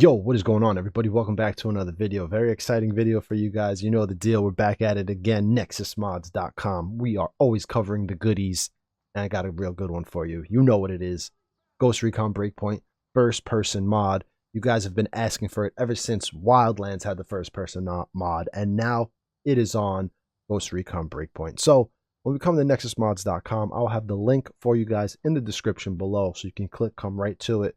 Yo, what is going on, everybody? Welcome back to another video. Very exciting video for you guys. You know the deal. We're back at it again. nexusmods.com. We are always covering the goodies, and I got a real good one for you. You know what it is. Ghost Recon Breakpoint, first-person mod. You guys have been asking for it ever since Wildlands had the first-person mod, and now it is on Ghost Recon Breakpoint. So when we come to nexusmods.com, I'll have the link for you guys in the description below, so you can come right to it.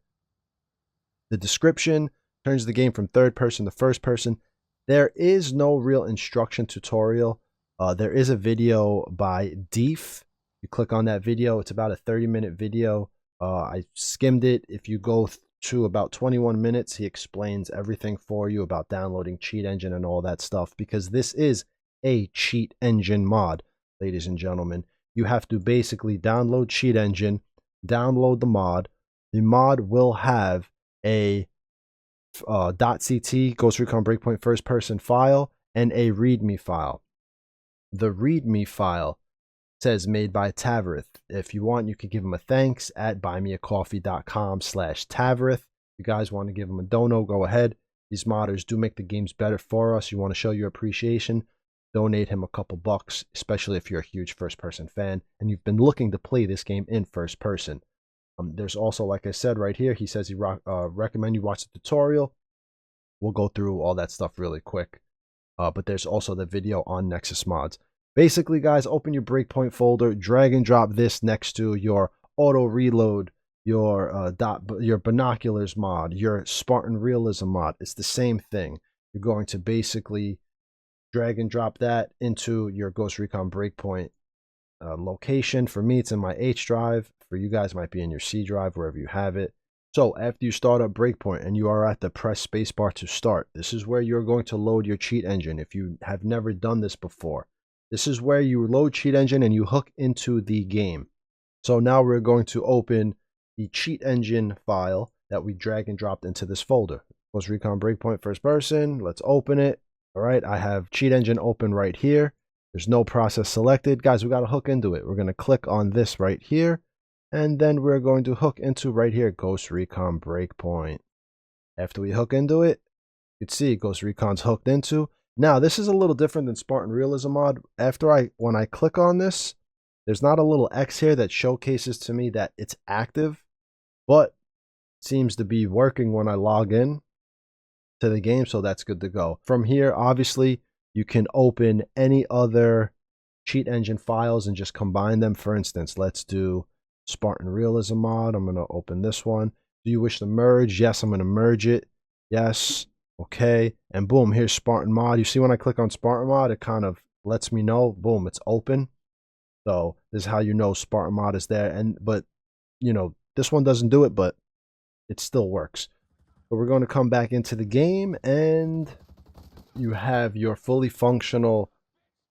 The description turns the game from third person to first person. There is no real instruction tutorial. There is a video by Deef. You click on that video. It's about a 30-minute video. I skimmed it. If you go to about 21 minutes, he explains everything for you about downloading Cheat Engine and all that stuff, because this is a Cheat Engine mod, ladies and gentlemen. You have to basically download Cheat Engine, download the mod. The mod will have a .ct Ghost Recon Breakpoint first person file and a readme file. The readme file says made by Tavarith. If you want, you could give him a thanks at buymeacoffee.com/Tavarith. If you guys want to give him a dono, go ahead. These modders do make the games better for us. You want to show your appreciation, donate him a couple bucks, especially if you're a huge first person fan and you've been looking to play this game in first person. There's also, like I said right here, he says he recommend you watch the tutorial. We'll go through all that stuff really quick. But there's also the video on Nexus Mods. Basically, guys, open your Breakpoint folder, drag and drop this next to your auto reload, your binoculars mod, your Spartan realism mod. It's the same thing. You're going to basically drag and drop that into your Ghost Recon Breakpoint location. For me, it's in my H drive. For you guys, it might be in your C drive, wherever you have it. So after you start up Breakpoint and you are at the press spacebar to start, this is where you're going to load your Cheat Engine. If you have never done this before, this is where you load Cheat Engine and you hook into the game. So now we're going to open the Cheat Engine file that we drag and dropped into this folder. Ghost Recon Breakpoint first person. Let's open it. All right, I have Cheat Engine open right here. There's no process selected. Guys, we got to hook into it. We're going to click on this right here. And then we're going to hook into right here, Ghost Recon Breakpoint. After we hook into it, you can see Ghost Recon's hooked into. Now, this is a little different than Spartan Realism mod. When I click on this, there's not a little X here that showcases to me that it's active, but it seems to be working when I log in to the game, so that's good to go. From here, obviously, you can open any other Cheat Engine files and just combine them. For instance, let's do Spartan Realism mod. I'm going to open this one. Do you wish to merge? Yes, I'm going to merge it. Yes. Okay. And boom, here's Spartan mod. You see when I click on Spartan mod, it kind of lets me know, boom, it's open. So this is how you know Spartan mod is there. But you know, this one doesn't do it, but it still works. But we're going to come back into the game and you have your fully functional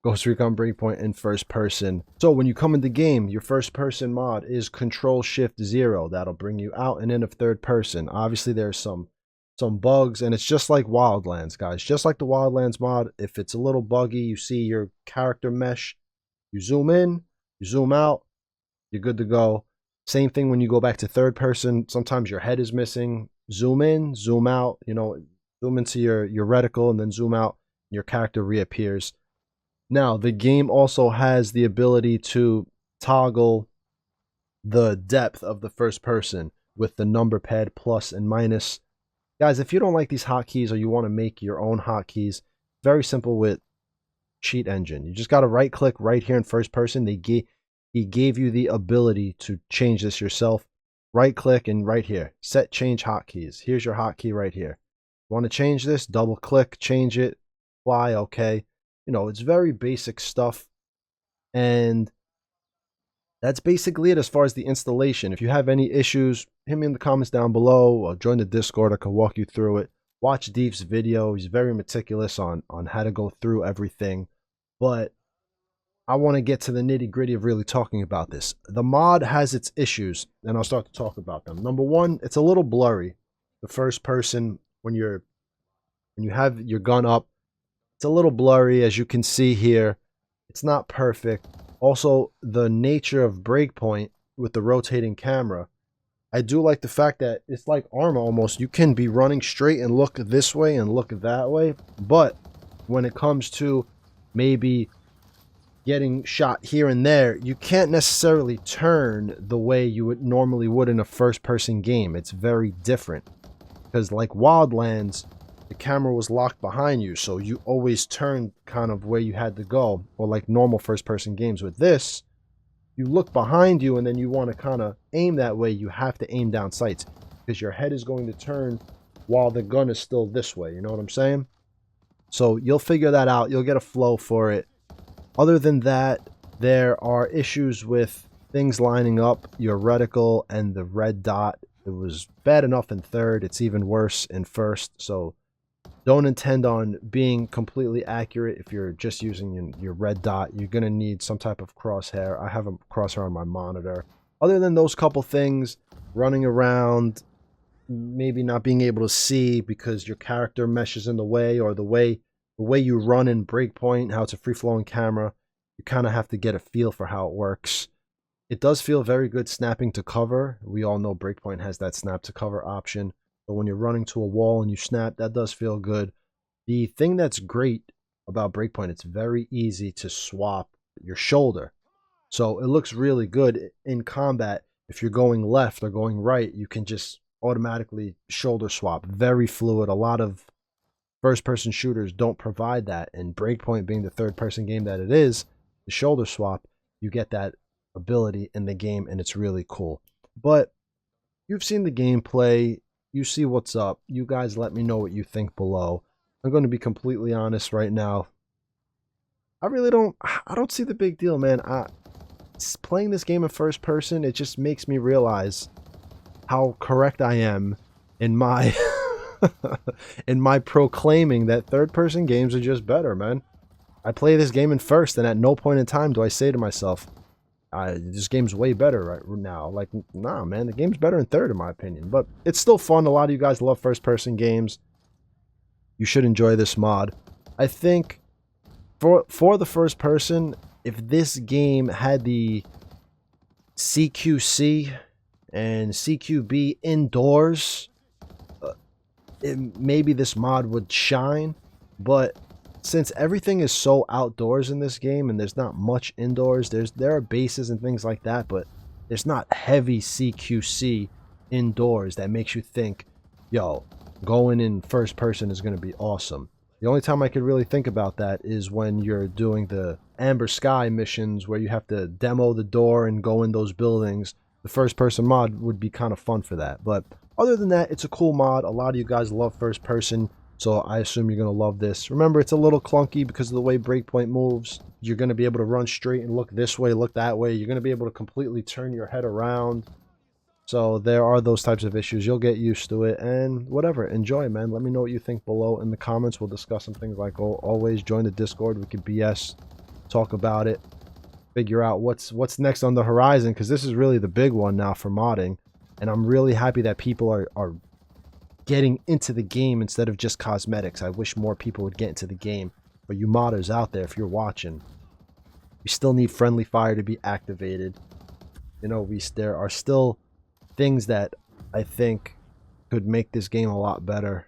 Ghost Recon Breakpoint in first person. So when you come in the game, your first person mod is Control-Shift-0. That'll bring you out and in of third person. Obviously, there's some bugs, and it's just like Wildlands, guys. Just like the Wildlands mod, if it's a little buggy, you see your character mesh, you zoom in, you zoom out, you're good to go. Same thing when you go back to third person. Sometimes your head is missing. Zoom in, zoom out, you know, zoom into your reticle and then zoom out, and your character reappears. Now, the game also has the ability to toggle the depth of the first person with the number pad plus and minus. Guys, if you don't like these hotkeys or you want to make your own hotkeys, very simple with Cheat Engine. You just got to right click right here in first person. He gave you the ability to change this yourself. Right click and right here, set change hotkeys. Here's your hotkey right here. Want to change this? Double click, change it, fly, okay. You know, it's very basic stuff, and that's basically it as far as the installation. If you have any issues, hit me in the comments down below, or join the Discord. I can walk you through it. Watch Deef's video. He's very meticulous on how to go through everything, but I want to get to the nitty-gritty of really talking about this. The mod has its issues, and I'll start to talk about them. Number one, it's a little blurry. The first person, when you have your gun up, it's a little blurry, as you can see here. It's not perfect. Also, the nature of Breakpoint with the rotating camera, I do like the fact that it's like armor almost. You can be running straight and look this way and look that way, but when it comes to maybe getting shot here and there, you can't necessarily turn the way you would normally would in a first-person game. It's very different because like Wildlands, the camera was locked behind you, so you always turned kind of where you had to go, or like normal first-person games. With this, you look behind you and then you want to kind of aim that way. You have to aim down sights because your head is going to turn while the gun is still this way. You know what I'm saying? So you'll figure that out. You'll get a flow for it. Other than that, there are issues with things lining up, your reticle and the red dot. It was bad enough in third. It's even worse in first. So don't intend on being completely accurate if you're just using your red dot. You're going to need some type of crosshair. I have a crosshair on my monitor. Other than those couple things, running around, maybe not being able to see because your character meshes in the way, or the way you run in Breakpoint, how it's a free-flowing camera, you kind of have to get a feel for how it works. It does feel very good snapping to cover. We all know Breakpoint has that snap to cover option. But when you're running to a wall and you snap, that does feel good. The thing that's great about Breakpoint, it's very easy to swap your shoulder. So it looks really good in combat. If you're going left or going right, you can just automatically shoulder swap. Very fluid. A lot of first-person shooters don't provide that. And Breakpoint being the third-person game that it is, the shoulder swap, you get that ability in the game, and it's really cool. But you've seen the gameplay. You see what's up. You guys let me know what you think below. I'm going to be completely honest right now. I don't see the big deal, man. Playing this game in first person, it just makes me realize how correct I am in my in my proclaiming that third person games are just better, man. I play this game in first, and at no point in time do I say to myself, this game's way better right now. Like, nah, man, the game's better in third, in my opinion. But it's still fun. A lot of you guys love first-person games. You should enjoy this mod. I think for the first person, if this game had the CQC and CQB indoors, maybe this mod would shine. But since everything is so outdoors in this game and there's not much indoors, there are bases and things like that, but there's not heavy CQC indoors that makes you think, yo, going in first person is going to be awesome. The only time I could really think about that is when you're doing the Amber Sky missions where you have to demo the door and go in those buildings. The first person mod would be kind of fun for that. But other than that, it's a cool mod. A lot of you guys love first person, so I assume you're going to love this. Remember, it's a little clunky because of the way Breakpoint moves. You're going to be able to run straight and look this way, look that way. You're going to be able to completely turn your head around. So there are those types of issues. You'll get used to it, and whatever. Enjoy, man. Let me know what you think below in the comments. We'll discuss some things like always. Join the Discord. We could BS, talk about it, figure out what's next on the horizon, because this is really the big one now for modding. And I'm really happy that people are getting into the game instead of just cosmetics. I wish more people would get into the game. But you modders out there, if you're watching, we still need friendly fire to be activated. You know, there are still things that I think could make this game a lot better,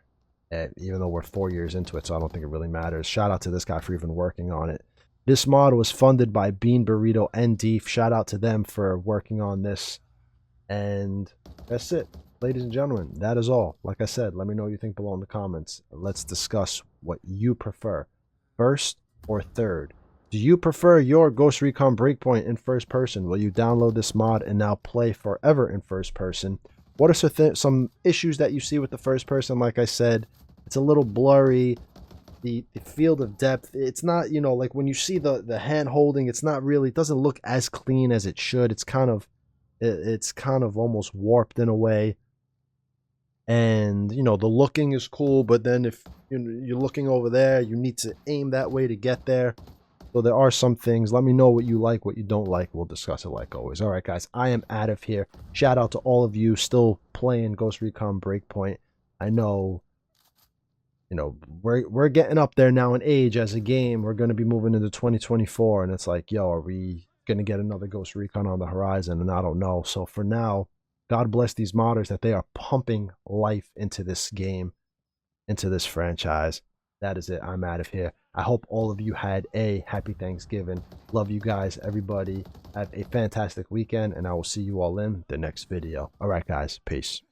even though we're 4 years into it, so I don't think it really matters. Shout out to this guy for even working on it. This mod was funded by Bean Burrito and Deef. Shout out to them for working on this. And that's it, ladies and gentlemen. That is all. Like I said, let me know what you think below in the comments. Let's discuss what you prefer, first or third. Do you prefer your Ghost Recon Breakpoint in first person? Will you download this mod and now play forever in first person? What are some issues that you see with the first person? Like I said, it's a little blurry. The field of depth, it's not, you know, like when you see the hand holding, it's not really, it doesn't look as clean as it should. It's kind of almost warped in a way. And, you know, the looking is cool, but then if you're looking over there, you need to aim that way to get there. So there are some things. Let me know what you like, what you don't like. We'll discuss it like always. All right, guys, I am out of here. Shout out to all of you still playing Ghost Recon Breakpoint. I know, you know, we're getting up there now in age as a game. We're going to be moving into 2024, and it's like, yo, are we going to get another Ghost Recon on the horizon? And I don't know. So for now, God bless these modders that they are pumping life into this game, into this franchise. That is it. I'm out of here. I hope all of you had a happy Thanksgiving. Love you guys. Everybody have a fantastic weekend, and I will see you all in the next video. All right, guys. Peace.